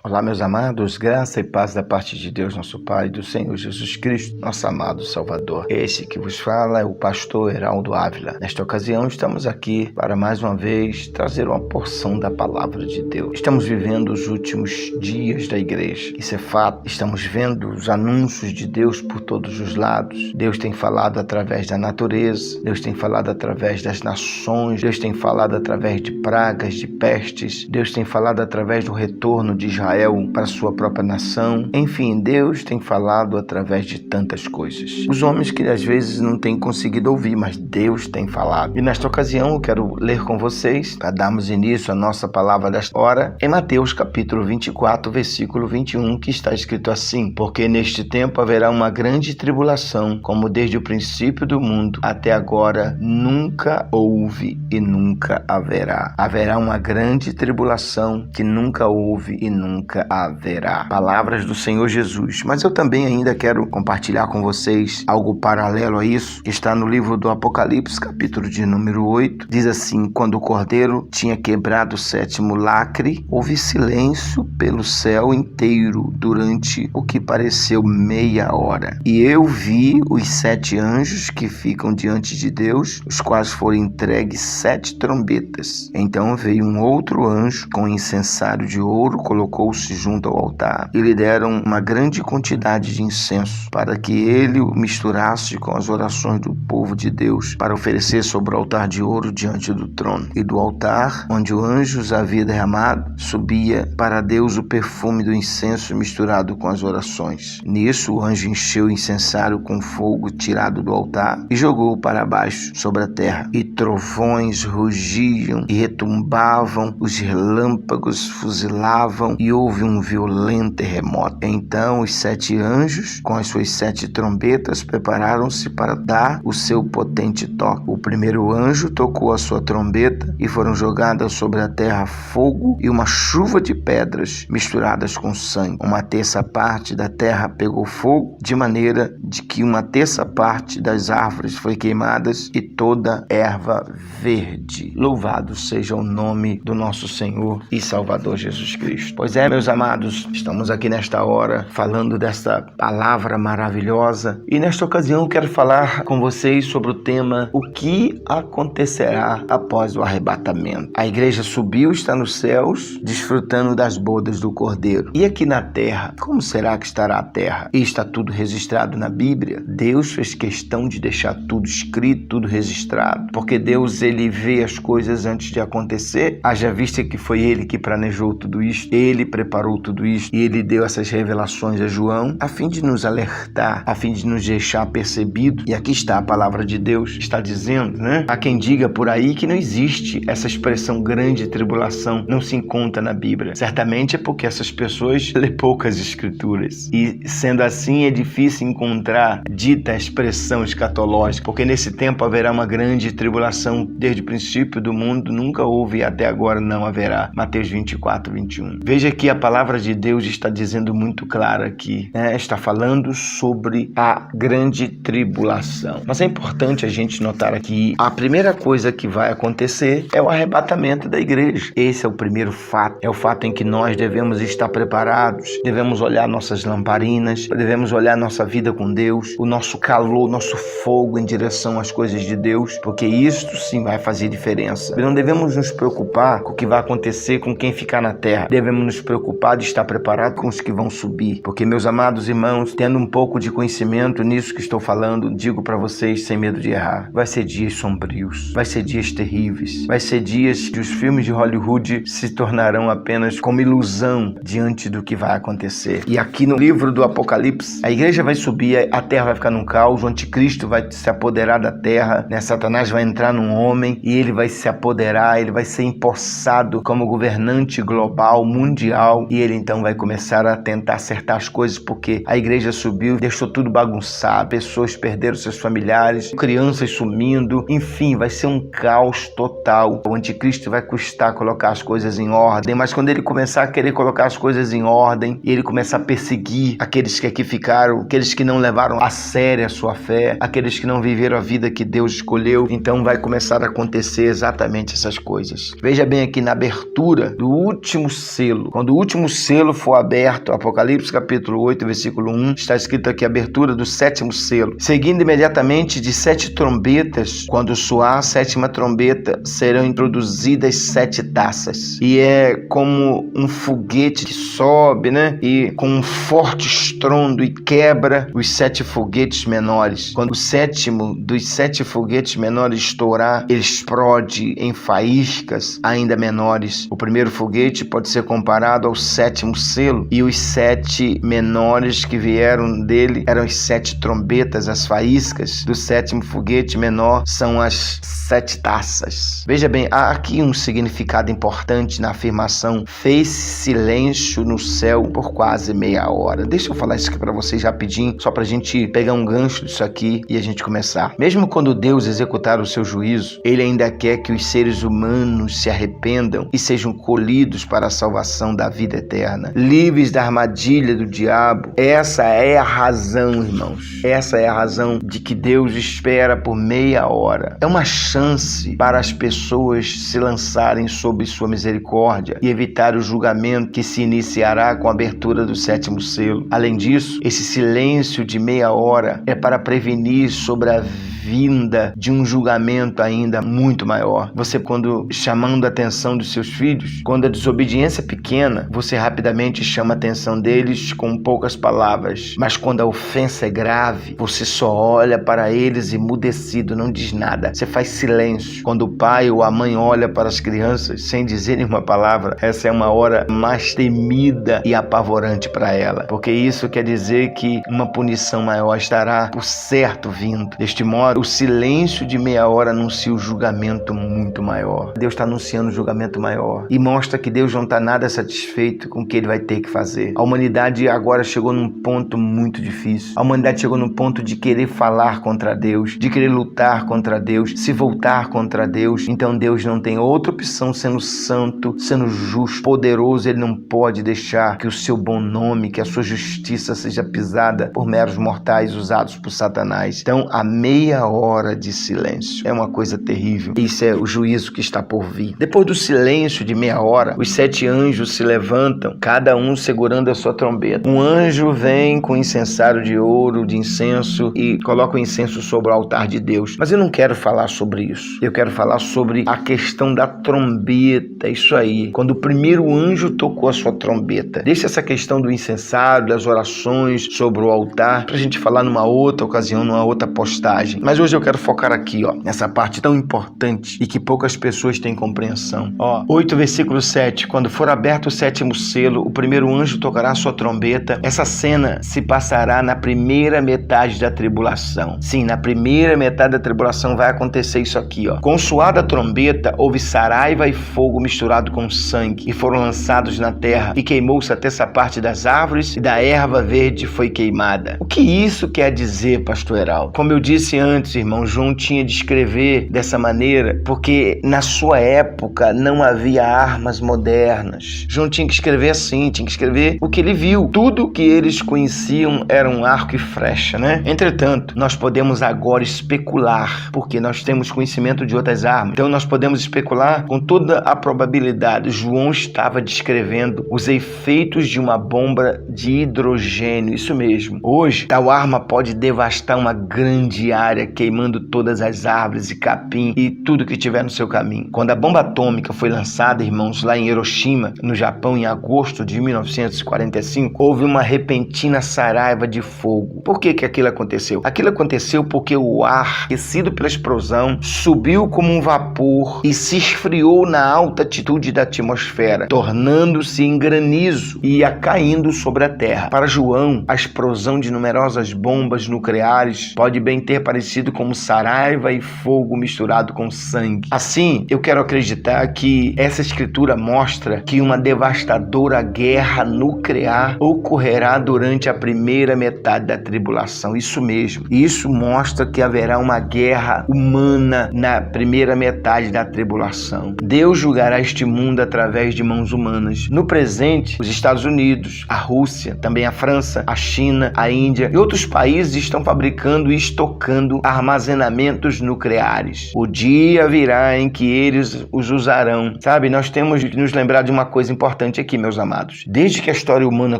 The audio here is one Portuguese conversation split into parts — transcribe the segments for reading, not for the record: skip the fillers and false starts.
Olá, meus amados, graça e paz da parte de Deus, nosso Pai, do Senhor Jesus Cristo, nosso amado Salvador. Esse que vos fala é o pastor Heraldo Ávila. Nesta ocasião, estamos aqui para mais uma vez trazer uma porção da palavra de Deus. Estamos vivendo os últimos dias da igreja. Isso é fato. Estamos vendo os anúncios de Deus por todos os lados. Deus tem falado através da natureza. Deus tem falado através das nações. Deus tem falado através de pragas, de pestes. Deus tem falado através do retorno de Israel para sua própria nação. Enfim, Deus tem falado através de tantas coisas. Os homens que às vezes não têm conseguido ouvir, mas Deus tem falado. E nesta ocasião eu quero ler com vocês, para darmos início à nossa palavra desta hora, em Mateus capítulo 24, versículo 21, que está escrito assim: porque neste tempo haverá uma grande tribulação, como desde o princípio do mundo até agora nunca houve e nunca haverá. Haverá uma grande tribulação que nunca houve e nunca haverá. Palavras do Senhor Jesus. Mas eu também ainda quero compartilhar com vocês algo paralelo a isso, que está no livro do Apocalipse, capítulo de número 8. Diz assim: quando o Cordeiro tinha quebrado o sétimo lacre, houve silêncio pelo céu inteiro durante o que pareceu meia hora. E eu vi os 7 anjos que ficam diante de Deus, os quais foram entregues 7 trombetas. Então veio um outro anjo com incensário de ouro, colocou-se junto ao altar e lhe deram uma grande quantidade de incenso para que ele o misturasse com as orações do povo de Deus, para oferecer sobre o altar de ouro diante do trono. E do altar onde o anjo os havia derramado subia para Deus o perfume do incenso misturado com as orações. Nisso o anjo encheu o incensário com fogo tirado do altar e jogou-o para baixo sobre a terra, e trovões rugiam e retumbavam, os relâmpagos fuzilavam e houve um violento terremoto. Então os 7 anjos, com as suas 7 trombetas, prepararam-se para dar o seu potente toque. O primeiro anjo tocou a sua trombeta e foram jogadas sobre a terra fogo e uma chuva de pedras misturadas com sangue. 1/3 parte da terra pegou fogo, de maneira de que 1/3 parte das árvores foi queimadas e toda erva verde. Louvado seja o nome do nosso Senhor e Salvador Jesus Cristo. Pois é, meus amados, estamos aqui nesta hora falando desta palavra maravilhosa, e nesta ocasião eu quero falar com vocês sobre o tema: o que acontecerá após o arrebatamento. A igreja subiu, está nos céus, desfrutando das bodas do Cordeiro. E aqui na terra, como será que estará a terra? E está tudo registrado na Bíblia. Deus fez questão de deixar tudo escrito, tudo registrado, porque Deus, ele vê as coisas antes de acontecer. Haja vista que foi ele que planejou tudo isso, ele preparou tudo isso e ele deu essas revelações a João a fim de nos alertar, a fim de nos deixar percebido. E aqui está a palavra de Deus, está dizendo, né? Há quem diga por aí que não existe essa expressão grande tribulação, não se encontra na Bíblia. Certamente é porque essas pessoas lê poucas escrituras, e sendo assim é difícil encontrar dita expressão escatológica, porque nesse tempo haverá uma grande tribulação, desde o princípio do mundo nunca houve e até agora não haverá. Mateus 24, 21. Veja que a palavra de Deus está dizendo muito clara aqui, né? Está falando sobre a grande tribulação. Mas é importante a gente notar aqui, a primeira coisa que vai acontecer é o arrebatamento da igreja. Esse é o primeiro fato. É o fato em que nós devemos estar preparados, devemos olhar nossas lamparinas, devemos olhar nossa vida com Deus, o nosso calor, nosso fogo em direção às coisas de Deus, porque isto sim vai fazer diferença. Não devemos nos preocupar com o que vai acontecer com quem ficar na terra. Devemos nos preocupar de estar preparado com os que vão subir, porque, meus amados irmãos, tendo um pouco de conhecimento nisso que estou falando, digo para vocês sem medo de errar: vai ser dias sombrios, vai ser dias terríveis, vai ser dias que os filmes de Hollywood se tornarão apenas como ilusão diante do que vai acontecer. E aqui no livro do Apocalipse, a igreja vai subir, a terra vai ficar num caos, o anticristo vai se apoderar da terra, né? Satanás vai entrar num homem e ele vai se apoderar, ele vai ser empossado como governante global, mundial, e ele então vai começar a tentar acertar as coisas, porque a igreja subiu, deixou tudo bagunçado, pessoas perderam seus familiares, crianças sumindo, enfim, vai ser um caos total. O anticristo vai custar colocar as coisas em ordem, mas quando ele começar a querer colocar as coisas em ordem, e ele começar a perseguir aqueles que aqui ficaram, aqueles que não levaram a sério a sua fé, aqueles que não viveram a vida que Deus escolheu, então vai começar a acontecer exatamente essas coisas. Veja bem aqui na abertura do último selo, quando Quando o último selo for aberto, Apocalipse capítulo 8, versículo 1, está escrito aqui, abertura do 7º selo. Seguindo imediatamente de 7 trombetas, quando soar a 7ª trombeta, serão introduzidas 7 taças. E é como um foguete que sobe, né? E com um forte estrondo e quebra os 7 foguetes menores. Quando o 7º dos 7 foguetes menores estourar, ele explode em faíscas ainda menores. O primeiro foguete pode ser comparado ao 7º selo, e os 7 menores que vieram dele eram as 7 trombetas. As faíscas do 7º foguete menor são as 7 taças. Veja bem, há aqui um significado importante na afirmação: fez silêncio no céu por quase meia hora. Deixa eu falar isso aqui para vocês rapidinho, só para a gente pegar um gancho disso aqui e a gente começar. Mesmo quando Deus executar o seu juízo, Ele ainda quer que os seres humanos se arrependam e sejam colhidos para a salvação da vida eterna, livres da armadilha do diabo. Essa é a razão, irmãos. Essa é a razão de que Deus espera por meia hora. É uma chance para as pessoas se lançarem sob sua misericórdia e evitar o julgamento que se iniciará com a abertura do 7º selo. Além disso, esse silêncio de meia hora é para prevenir sobre a vinda de um julgamento ainda muito maior. Você, quando chamando a atenção dos seus filhos, quando a desobediência é pequena, você rapidamente chama a atenção deles com poucas palavras. Mas quando a ofensa é grave, você só olha para eles emudecido, não diz nada. Você faz silêncio. Quando o pai ou a mãe olha para as crianças sem dizer nenhuma palavra, essa é uma hora mais temida e apavorante para ela, porque isso quer dizer que uma punição maior estará por certo vindo. Deste modo, o silêncio de meia hora anuncia o julgamento muito maior. Deus está anunciando o julgamento maior e mostra que Deus não está nada satisfeito com o que Ele vai ter que fazer. A humanidade agora chegou num ponto muito difícil. A humanidade chegou num ponto de querer falar contra Deus, de querer lutar contra Deus, se voltar contra Deus. Então Deus não tem outra opção, sendo santo, sendo justo, poderoso. Ele não pode deixar que o seu bom nome, que a sua justiça seja pisada por meros mortais usados por Satanás. Então a meia hora de silêncio é uma coisa terrível. Isso é o juízo que está por vir. Depois do silêncio de meia hora, os 7 anjos se levantam, cada um segurando a sua trombeta. Um anjo vem com incensário de ouro, de incenso, e coloca o incenso sobre o altar de Deus. Mas eu não quero falar sobre isso. Eu quero falar sobre a questão da trombeta. Isso aí. Quando o primeiro anjo tocou a sua trombeta. Deixa essa questão do incensário, das orações sobre o altar, pra gente falar numa outra ocasião, numa outra postagem. Mas hoje eu quero focar aqui, nessa parte tão importante e que poucas pessoas têm compreensão. 8, versículo 7. Quando for aberto o 7º selo, o primeiro anjo tocará a sua trombeta. Essa cena se passará na primeira metade da tribulação. Sim, na primeira metade da tribulação vai acontecer isso aqui, Com suada a trombeta, houve saraiva e fogo misturado com sangue, e foram lançados na terra, e queimou-se a terça parte das árvores, e da erva verde foi queimada. O que isso quer dizer, pastor Heraldo? Como eu disse antes, irmão, João tinha de escrever dessa maneira, porque na sua época não havia armas modernas. João tinha que escrever assim, tinha que escrever o que ele viu. Tudo que eles conheciam era um arco e flecha, né? Entretanto, nós podemos agora especular, porque nós temos conhecimento de outras armas. Então nós podemos especular com toda a probabilidade. João estava descrevendo os efeitos de uma bomba de hidrogênio, isso mesmo. Hoje, tal arma pode devastar uma grande área, queimando todas as árvores e capim e tudo que tiver no seu caminho. Quando a bomba atômica foi lançada, irmãos, lá em Hiroshima, no Japão, em agosto de 1945, houve uma repentina saraiva de fogo. Por que aquilo aconteceu? Aquilo aconteceu porque o ar, aquecido pela explosão, subiu como um vapor e se esfriou na alta altitude da atmosfera, tornando-se em granizo e ia caindo sobre a terra. Para João, a explosão de numerosas bombas nucleares pode bem ter parecido como saraiva e fogo misturado com sangue. Assim, eu quero acreditar que essa escritura mostra que uma devastadora guerra nuclear ocorrerá durante a primeira metade da tribulação. Isso mesmo. Isso mostra que haverá uma guerra humana na primeira metade da tribulação. Deus julgará este mundo através de mãos humanas. No presente, os Estados Unidos, a Rússia, também a França, a China, a Índia e outros países estão fabricando e estocando armazenamentos nucleares. O dia virá em que eles os usarão. Sabe, nós temos que nos lembrar de uma coisa importante aqui, meus amados. Desde que a história humana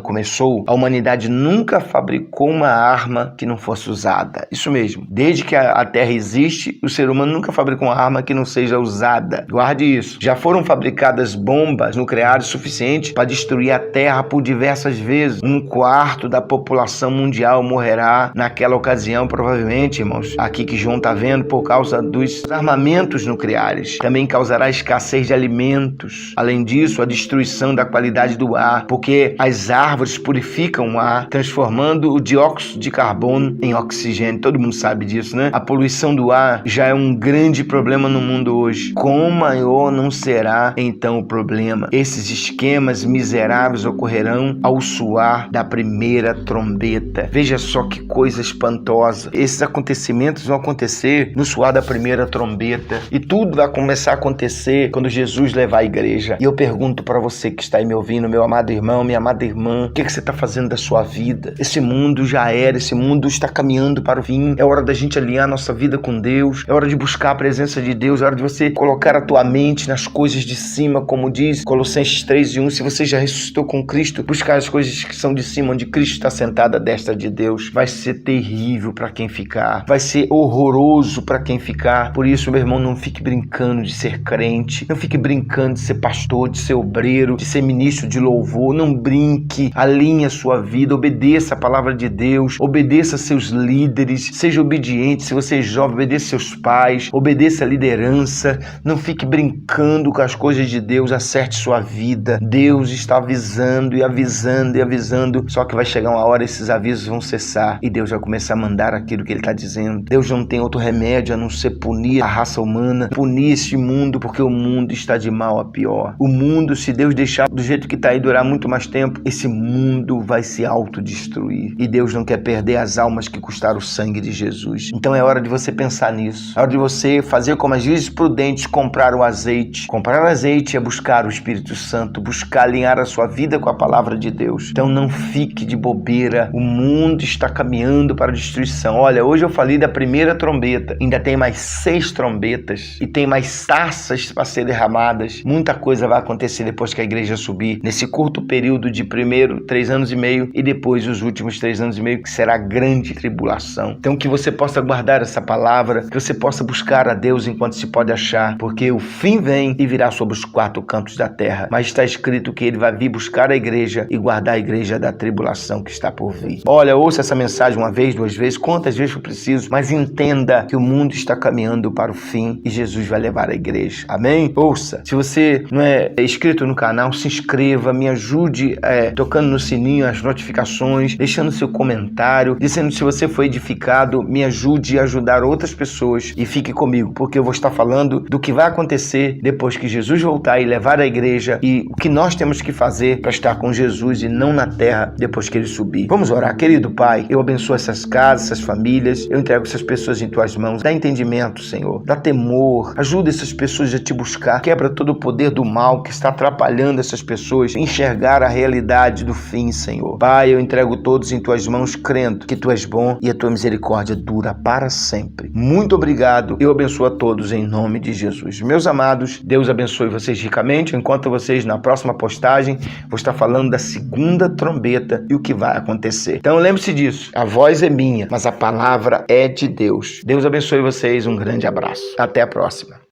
começou, a humanidade nunca fabricou uma arma que não fosse usada. Isso mesmo. Desde que a Terra existe, o ser humano nunca fabricou uma arma que não seja usada. Guarde isso. Já foram fabricadas bombas nucleares suficientes para destruir a Terra por diversas vezes. 1/4 da população mundial morrerá naquela ocasião, provavelmente, irmãos, aqui que João está vendo, por causa dos armamentos nucleares. Também causará escassez de alimentos. Além disso, a destruição da qualidade do ar, porque as árvores purificam o ar, transformando o dióxido de carbono em oxigênio. Todo mundo sabe disso, né? A poluição do ar já é um grande problema no mundo hoje. Quão maior não será então o problema? Esses esquemas miseráveis ocorrerão ao soar da primeira trombeta. Veja só que coisa espantosa. Esses acontecimentos vão acontecer no soar da primeira trombeta. E tudo vai começar a acontecer quando Jesus levar a igreja. E eu pergunto para você que está aí me ouvindo, meu amado irmão, minha amada irmã, o que você está fazendo da sua vida? Esse mundo já era, esse mundo está caminhando para o fim. É hora da gente alinhar nossa vida com Deus. É hora de buscar a presença de Deus. É hora de você colocar a tua mente nas coisas de cima, como diz Colossenses 3:1. Se você já ressuscitou com Cristo, buscar as coisas que são de cima, onde Cristo está sentado à destra de Deus. Vai ser terrível para quem ficar. Vai ser horroroso para quem ficar. Por isso, meu irmão, não fique brincando de ser crente. Não fique brincando de ser pastor, de ser obreiro, de ser ministro de louvor. Não brinque. Alinhe a sua vida. Obedeça a palavra de Deus. Obedeça seus líderes. Seja obediente. Se você é jovem, obedeça seus pais. Obedeça a liderança. Não fique brincando com as coisas de Deus. Acerte sua vida. Deus está avisando e avisando e avisando. Só que vai chegar uma hora, esses avisos vão cessar e Deus vai começar a mandar aquilo que Ele está dizendo. Deus não tem outro remédio a não ser punir a raça humana, punir esse mundo, porque o mundo está de mal a pior. O mundo, se Deus deixar do jeito que está aí durar muito mais tempo, esse mundo vai se autodestruir. E Deus não quer perder as almas que custaram o sangue de Jesus. Então é hora de você pensar nisso. É hora de você fazer como as vezes prudentes, comprar o azeite. Comprar o azeite é buscar o Espírito Santo, buscar alinhar a sua vida com a palavra de Deus. Então não fique de bobeira. O mundo está caminhando para a destruição. Olha, hoje eu falei da primeira trombeta. Ainda tem mais 6 trombetas e tem mais taças para ser derramadas. Muita coisa vai acontecer depois que a igreja subir. Nesse curto período de primeiro 3 anos e meio e depois os últimos 3 anos e meio, que será a grande tribulação. Então que você possa guardar essa palavra, que você possa buscar a Deus enquanto se pode achar, porque o fim vem e virá sobre os 4 cantos da terra. Mas está escrito que Ele vai vir buscar a igreja e guardar a igreja da tribulação que está por vir. Olha, ouça essa mensagem 1 vez, 2 vezes, quantas vezes for preciso, mas entenda que o mundo está caminhando para o fim e Jesus vai levar a igreja. Amém? Ouça, se você não é inscrito no canal, se inscreva, me ajude tocando no sininho, as notificações, deixando seu comentário, dizendo se você foi edificado, me ajude a ajudar outras pessoas e fique comigo, porque eu vou estar falando do que vai acontecer depois que Jesus voltar e levar a igreja e o que nós temos que fazer para estar com Jesus e não na terra depois que Ele subir. Vamos orar. Querido Pai, eu abençoo essas casas, essas famílias, eu entrego essas pessoas em Tuas mãos. Dá entendimento, Senhor, dá temor, ajuda essas pessoas a Te buscar, quebra todo o poder do mal que está atrapalhando essas pessoas a enxergar a realidade do fim, Senhor. Pai, eu entrego todos em Tuas mãos, crendo que Tu és bom e a Tua misericórdia dura para sempre. Muito obrigado, eu abençoo a todos em nome de Jesus. Meus amados, Deus abençoe vocês ricamente. Eu encontro vocês na próxima postagem. Vou estar falando da segunda trombeta e o que vai acontecer. Então lembre-se disso, a voz é minha, mas a palavra é de Deus. Deus abençoe vocês, um grande abraço. Até a próxima.